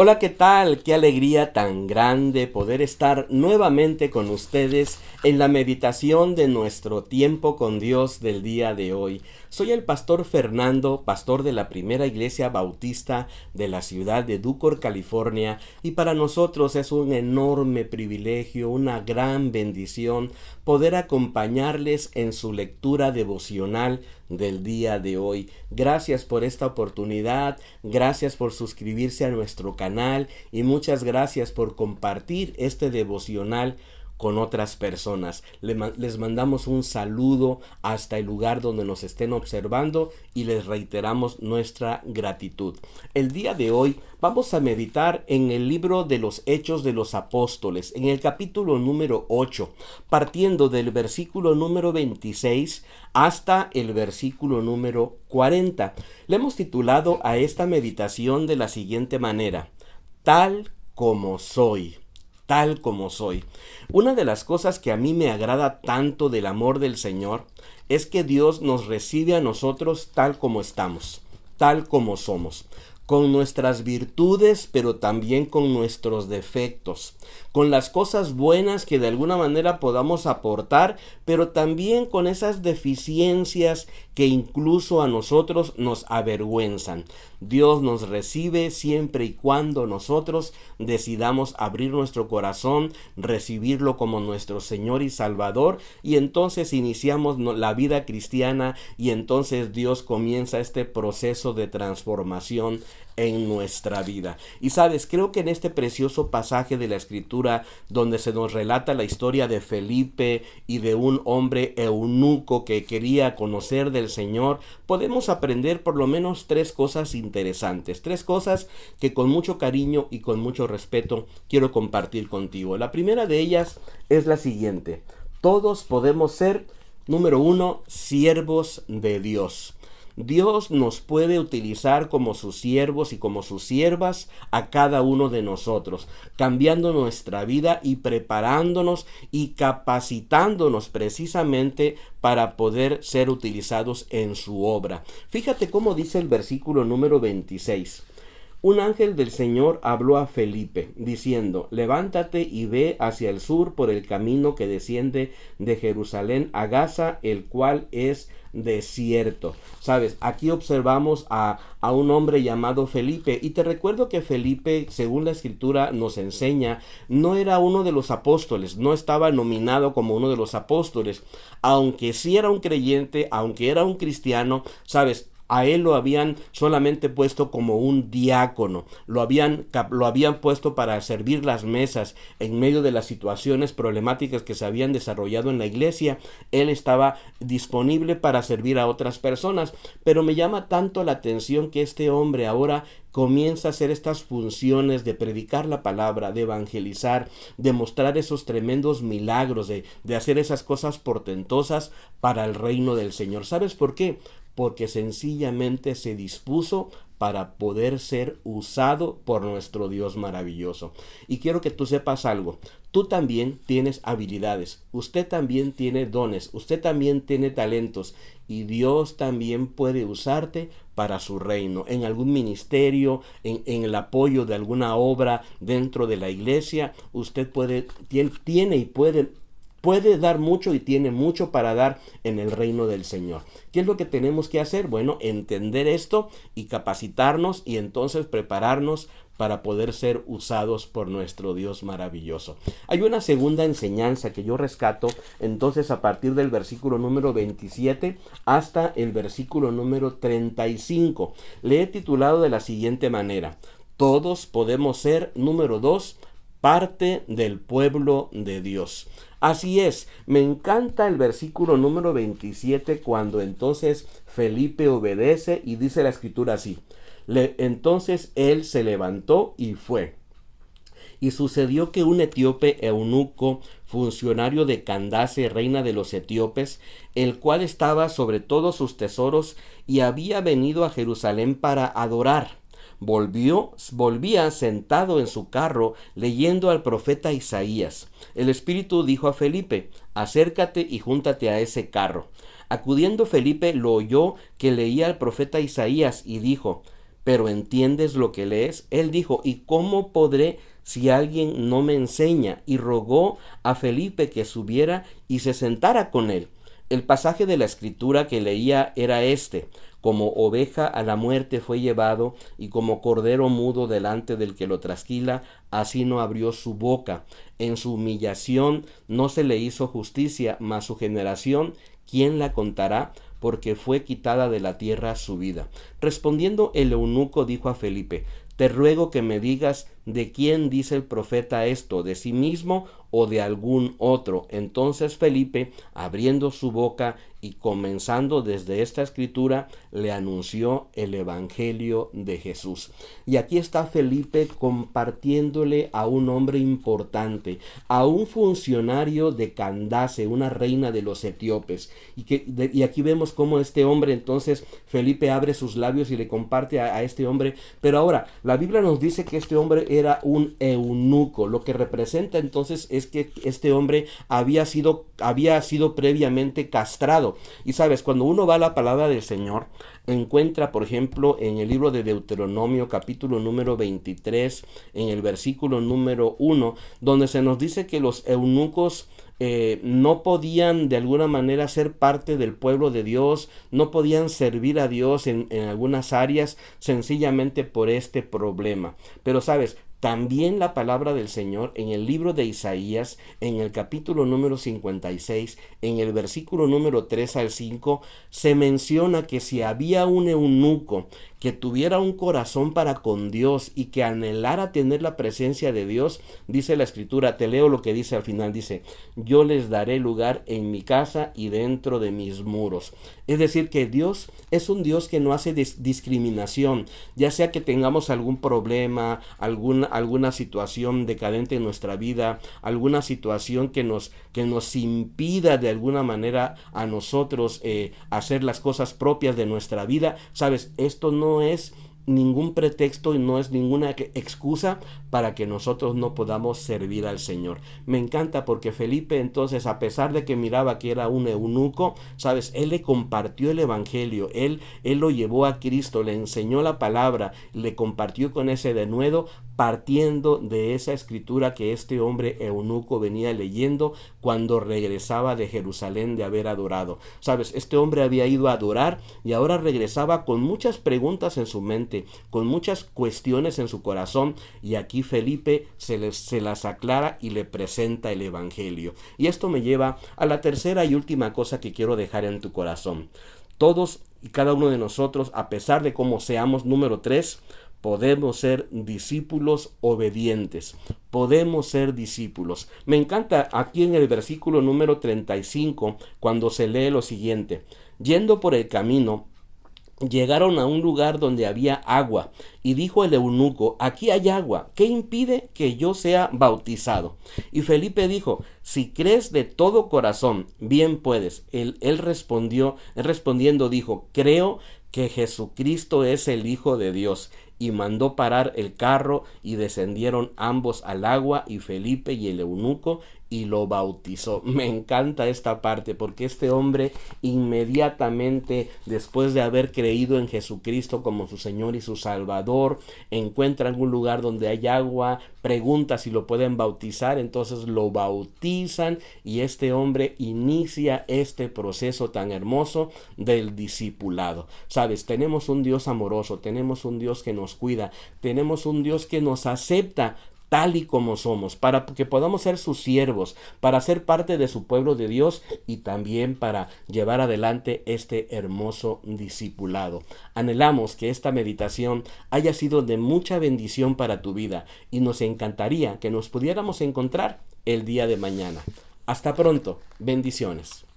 Hola, ¿qué tal? Qué alegría tan grande poder estar nuevamente con ustedes en la meditación de nuestro tiempo con Dios del día de hoy. Soy el pastor Fernando, pastor de la Primera Iglesia Bautista de la ciudad de Ducor, California, y para nosotros es un enorme privilegio, una gran bendición poder acompañarles en su lectura devocional del día de hoy. Gracias por esta oportunidad, gracias por suscribirse a nuestro canal y muchas gracias por compartir este devocional con otras personas. Les mandamos un saludo hasta el lugar donde nos estén observando y les reiteramos nuestra gratitud. El día de hoy vamos a meditar en el libro de los Hechos de los Apóstoles, en el capítulo número 8, partiendo del versículo número 26 hasta el versículo número 40. Le hemos titulado a esta meditación de la siguiente manera: Tal como soy. Tal como soy. Una de las cosas que a mí me agrada tanto del amor del Señor es que Dios nos recibe a nosotros tal como estamos, tal como somos, con nuestras virtudes, pero también con nuestros defectos, con las cosas buenas que de alguna manera podamos aportar, pero también con esas deficiencias que incluso a nosotros nos avergüenzan. Dios nos recibe siempre y cuando nosotros decidamos abrir nuestro corazón, recibirlo como nuestro Señor y Salvador, y entonces iniciamos la vida cristiana y entonces Dios comienza este proceso de transformación en nuestra vida. Y sabes, creo que en este precioso pasaje de la Escritura donde se nos relata la historia de Felipe y de un hombre eunuco que quería conocer del Señor, podemos aprender por lo menos tres cosas interesantes, tres cosas que con mucho cariño y con mucho respeto quiero compartir contigo. La primera de ellas es la siguiente: todos podemos ser, número uno, siervos de Dios. Dios nos puede utilizar como sus siervos y como sus siervas a cada uno de nosotros, cambiando nuestra vida y preparándonos y capacitándonos precisamente para poder ser utilizados en su obra. Fíjate cómo dice el versículo número 26. Un ángel del Señor habló a Felipe, diciendo: levántate y ve hacia el sur por el camino que desciende de Jerusalén a Gaza, el cual es desierto. Sabes, aquí observamos a un hombre llamado Felipe, y te recuerdo que Felipe, según la Escritura nos enseña, no era uno de los apóstoles, no estaba nominado como uno de los apóstoles, aunque sí era un creyente, aunque era un cristiano. Sabes, a él lo habían solamente puesto como un diácono, lo habían puesto para servir las mesas en medio de las situaciones problemáticas que se habían desarrollado en la iglesia. Él estaba disponible para servir a otras personas, pero me llama tanto la atención que este hombre ahora comienza a hacer estas funciones de predicar la palabra, de evangelizar, de mostrar esos tremendos milagros, de hacer esas cosas portentosas para el reino del Señor. ¿Sabes por qué? Porque sencillamente se dispuso para poder ser usado por nuestro Dios maravilloso. Y quiero que tú sepas algo: tú también tienes habilidades, usted también tiene dones, usted también tiene talentos, y Dios también puede usarte para su reino, en algún ministerio, en el apoyo de alguna obra dentro de la iglesia. Usted tiene y puede dar mucho y tiene mucho para dar en el reino del Señor. ¿Qué es lo que tenemos que hacer? Bueno, entender esto y capacitarnos y entonces prepararnos para poder ser usados por nuestro Dios maravilloso. Hay una segunda enseñanza que yo rescato entonces a partir del versículo número 27 hasta el versículo número 35. Le he titulado de la siguiente manera: todos podemos ser, número 2, parte del pueblo de Dios. Así es, me encanta el versículo número 27 cuando entonces Felipe obedece y dice la Escritura así: entonces él se levantó y fue. Y sucedió que un etíope eunuco, funcionario de Candace, reina de los etíopes, el cual estaba sobre todos sus tesoros y había venido a Jerusalén para adorar, volvía sentado en su carro leyendo al profeta Isaías. El Espíritu dijo a Felipe: acércate y júntate a ese carro. Acudiendo Felipe lo oyó que leía al profeta Isaías y dijo: pero ¿entiendes lo que lees? Él dijo, ¿y cómo podré si alguien no me enseña? Y rogó a Felipe que subiera y se sentara con él. El pasaje de la escritura que leía era este: como oveja a la muerte fue llevado, y como cordero mudo delante del que lo trasquila, así no abrió su boca. En su humillación no se le hizo justicia, mas su generación, ¿quién la contará? Porque fue quitada de la tierra su vida. Respondiendo el eunuco dijo a Felipe: te ruego que me digas de quién dice el profeta esto, de sí mismo o de algún otro. Entonces Felipe, abriendo su boca y comenzando desde esta escritura, le anunció el evangelio de Jesús. Y aquí está Felipe compartiéndole a un hombre importante, a un funcionario de Candace, una reina de los etíopes. Y aquí vemos cómo este hombre, entonces Felipe abre sus labios y le comparte a este hombre. Pero ahora, la Biblia nos dice que este hombre era un eunuco. Lo que representa entonces es que este hombre había sido previamente castrado. Y sabes, cuando uno va a la palabra del Señor, encuentra, por ejemplo, en el libro de Deuteronomio, capítulo número 23, en el versículo número 1, donde se nos dice que los eunucos no podían de alguna manera ser parte del pueblo de Dios, no podían servir a Dios en algunas áreas, sencillamente por este problema. Pero sabes, también la palabra del Señor en el libro de Isaías, en el capítulo número 56, en el versículo número 3 al 5, se menciona que si había un eunuco que tuviera un corazón para con Dios y que anhelara tener la presencia de Dios, dice la escritura, te leo lo que dice al final, dice: yo les daré lugar en mi casa y dentro de mis muros. Es decir, que Dios es un Dios que no hace discriminación, ya sea que tengamos algún problema, alguna situación decadente en nuestra vida, alguna situación que nos impida de alguna manera a nosotros hacer las cosas propias de nuestra vida. Sabes, esto no es ningún pretexto y no es ninguna excusa para que nosotros no podamos servir al Señor. Me encanta porque Felipe entonces, a pesar de que miraba que era un eunuco, sabes, él le compartió el evangelio, él lo llevó a Cristo, le enseñó la palabra, le compartió con ese denuedo, partiendo de esa escritura que este hombre eunuco venía leyendo cuando regresaba de Jerusalén de haber adorado. Sabes, este hombre había ido a adorar y ahora regresaba con muchas preguntas en su mente, con muchas cuestiones en su corazón, y aquí Felipe se las aclara y le presenta el evangelio. Y esto me lleva a la tercera y última cosa que quiero dejar en tu corazón. Todos y cada uno de nosotros, a pesar de cómo seamos, número 3, podemos ser discípulos obedientes. Podemos ser discípulos. Me encanta aquí en el versículo número 35 cuando se lee lo siguiente: yendo por el camino, llegaron a un lugar donde había agua, y dijo el eunuco: aquí hay agua, ¿qué impide que yo sea bautizado? Y Felipe dijo: si crees de todo corazón, bien puedes. Él respondiendo dijo: creo que Jesucristo es el Hijo de Dios. Y mandó parar el carro, y descendieron ambos al agua, y Felipe y el eunuco, y lo bautizó. Me encanta esta parte porque este hombre inmediatamente después de haber creído en Jesucristo como su Señor y su Salvador, encuentra un lugar donde hay agua, pregunta si lo pueden bautizar, entonces lo bautizan, y este hombre inicia este proceso tan hermoso del discipulado. Sabes, tenemos un Dios amoroso, tenemos un Dios que nos cuida, tenemos un Dios que nos acepta tal y como somos, para que podamos ser sus siervos, para ser parte de su pueblo de Dios y también para llevar adelante este hermoso discipulado. Anhelamos que esta meditación haya sido de mucha bendición para tu vida y nos encantaría que nos pudiéramos encontrar el día de mañana. Hasta pronto. Bendiciones.